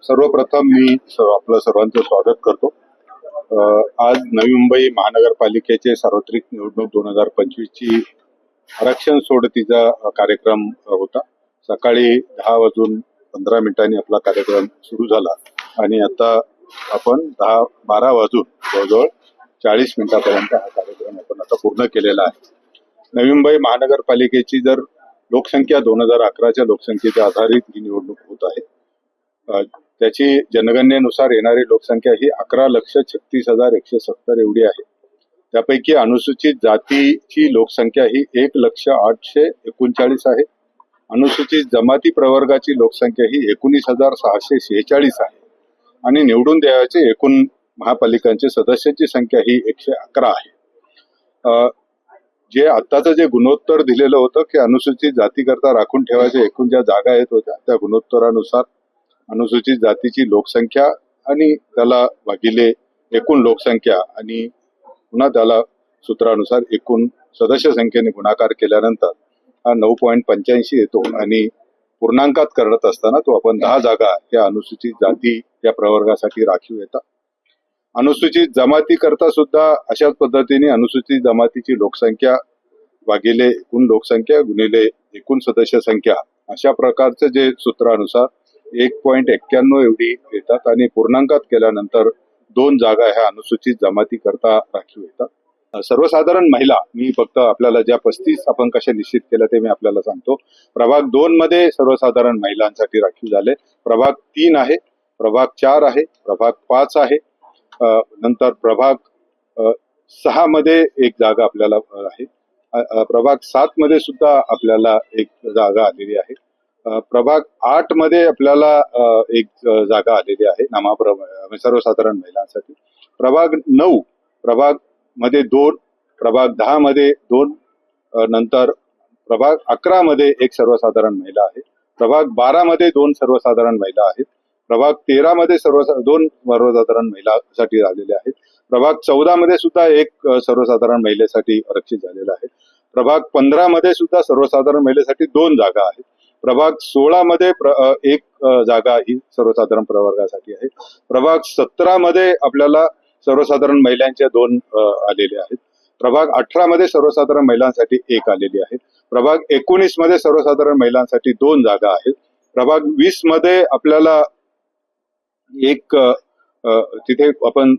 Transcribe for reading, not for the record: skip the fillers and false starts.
सर्वप्रथम मी आपलं सर्वांचं स्वागत करतो. आज नवी मुंबई महानगरपालिकेचे सार्वत्रिक निवडणूक 2025 ची आरक्षण सोडतीचा कार्यक्रम होता. सकाळी 10:15 आपला कार्यक्रम सुरू झाला आणि आता आपण 12 वाजून जवळजवळ 40 मिनिटापर्यंत हा कार्यक्रम आपण आता पूर्ण केलेला आहे. नवी मुंबई महानगरपालिकेची जर लोकसंख्या 2011च्या लोकसंख्येच्या आधारित ही निवडणूक होत आहे. त्याची जनगणनेनुसार येणारी लोकसंख्या ही 11,36,170 एवढी आहे. त्यापैकी अनुसूचित जातीची लोकसंख्या ही 1,08,39 आहे. अनुसूचित जमाती प्रवर्गाची लोकसंख्या ही 19,646 आहे आणि निवडून द्यायचे एकूण महापालिकांचे सदस्यांची संख्या ही 111 आहे. जे आताचं जे गुणोत्तर दिलेलं होतं की अनुसूचित जातीकरता राखून ठेवायचे एकूण ज्या जागा येत होत्या त्या गुणोत्तरानुसार अनुसूचित जातीची लोकसंख्या आणि त्याला भागिले एकूण लोकसंख्या आणि पुन्हा त्याला सूत्रानुसार एकूण सदस्य संख्येने गुणाकार केल्यानंतर हा 9.85 येतो आणि पूर्णांकात करत असताना तो आपण 10 जागा या अनुसूचित जाती या प्रवर्गासाठी राखीव येतात. अनुसूचित जमाती करता सुद्धा अशाच पद्धतीने अनुसूचित जमातीची लोकसंख्या भागिले एकूण लोकसंख्या गुणिले एकूण सदस्य संख्या अशा प्रकारचे जे सूत्रानुसार 1.91 एवढी येतात आणि पूर्णांकात केल्यानंतर 2 जागा ह्या अनुसूचित जमाती करता राखीव येतात. सर्वसाधारण महिला मी फक्त आपल्याला ज्या 35 आपण कशा निश्चित केल्या ते मी आपल्याला सांगतो. प्रभाग 2 मध्ये सर्वसाधारण महिलांसाठी राखीव झाले. प्रभाग 3 आहे, प्रभाग 4 आहे, प्रभाग 5 आहे. नंतर प्रभाग 6 मध्ये एक जागा आपल्याला आहे. प्रभाग 7 मध्ये सुद्धा आपल्याला एक जागा आलेली आहे. प्रभाग 8 मध्ये आपल्याला एक जागा आलेली आहे सर्वसाधारण महिलांसाठी. प्रभाग 9 प्रभाग मध्ये 2, प्रभाग 10 मध्ये 2, नंतर प्रभाग 11 मध्ये एक सर्वसाधारण महिला आहे. प्रभाग 12 मध्ये 2 सर्वसाधारण महिला आहेत. प्रभाग 13 मध्ये 2 सर्वसाधारण महिलांसाठी झालेले आहेत. प्रभाग 14 मध्ये सुद्धा एक सर्वसाधारण महिलेसाठी आरक्षित झालेला आहे. प्रभाग 15 मध्ये सुद्धा सर्वसाधारण महिलेसाठी 2 जागा आहेत. प्रभाग 16 मध्ये एक जागा ही सर्वसाधारण प्रवर्गासाठी आहे. प्रभाग 17 मध्ये आपल्याला सर्वसाधारण महिलांच्या 2 आलेले आहेत. प्रभाग 18 मध्ये सर्वसाधारण महिलांसाठी 1 आलेली आहे. प्रभाग 19 मध्ये सर्वसाधारण महिलांसाठी 2 जागा आहेत. प्रभाग 20 मध्ये आपल्याला एक तिथे आपण